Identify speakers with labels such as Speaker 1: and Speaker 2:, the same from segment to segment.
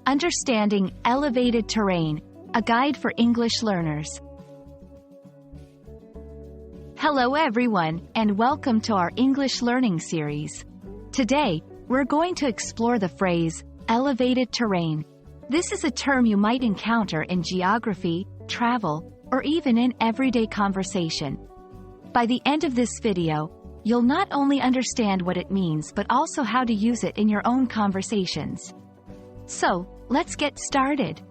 Speaker 1: Understanding Elevated Terrain, a guide for English learners. Hello everyone, and welcome to our English learning series. Today, we're going to explore the phrase, elevated terrain. This is a term you might encounter in geography, travel, or even in everyday conversation. By the end of this video, you'll not only understand what it means but also how to use it in your own conversations. So, let's get started.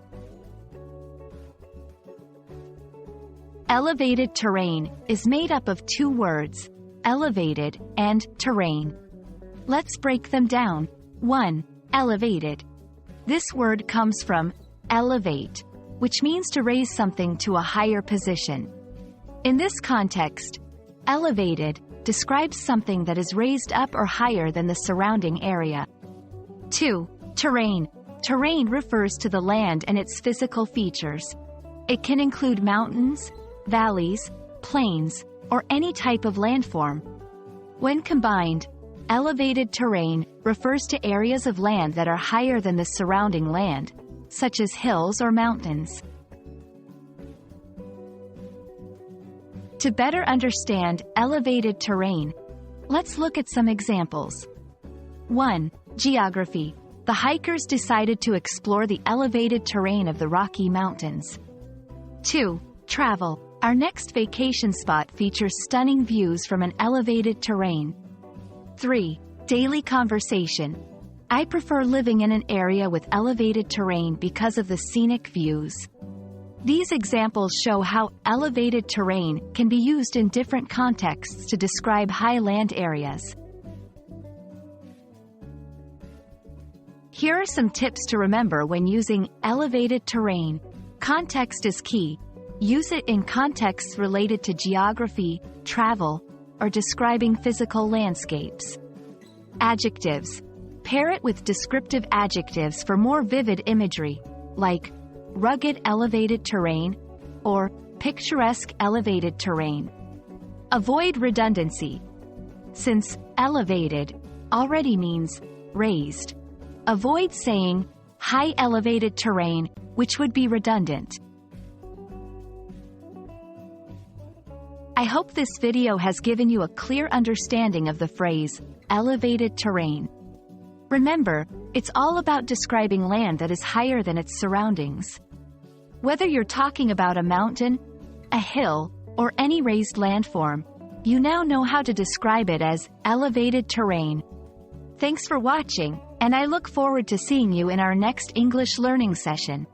Speaker 1: Elevated terrain is made up of two words, elevated and terrain. Let's break them down. 1. Elevated. This word comes from elevate, which means to raise something to a higher position. In this context, elevated describes something that is raised up or higher than the surrounding area. 2. Terrain. Terrain refers to the land and its physical features. It can include mountains, valleys, plains, or any type of landform. When combined, elevated terrain refers to areas of land that are higher than the surrounding land, such as hills or mountains. To better understand elevated terrain, let's look at some examples. 1. Geography. The hikers decided to explore the elevated terrain of the Rocky Mountains. 2. Travel. Our next vacation spot features stunning views from an elevated terrain. 3. Daily conversation. I prefer living in an area with elevated terrain because of the scenic views. These examples show how elevated terrain can be used in different contexts to describe high land areas. Here are some tips to remember when using elevated terrain. Context is key. Use it in contexts related to geography, travel, or describing physical landscapes. Adjectives. Pair it with descriptive adjectives for more vivid imagery, like rugged elevated terrain or picturesque elevated terrain. Avoid redundancy. Since elevated already means raised, avoid saying high elevated terrain, which would be redundant. I hope this video has given you a clear understanding of the phrase, elevated terrain. Remember, it's all about describing land that is higher than its surroundings. Whether you're talking about a mountain, a hill, or any raised landform, you now know how to describe it as elevated terrain. Thanks for watching, and I look forward to seeing you in our next English learning session.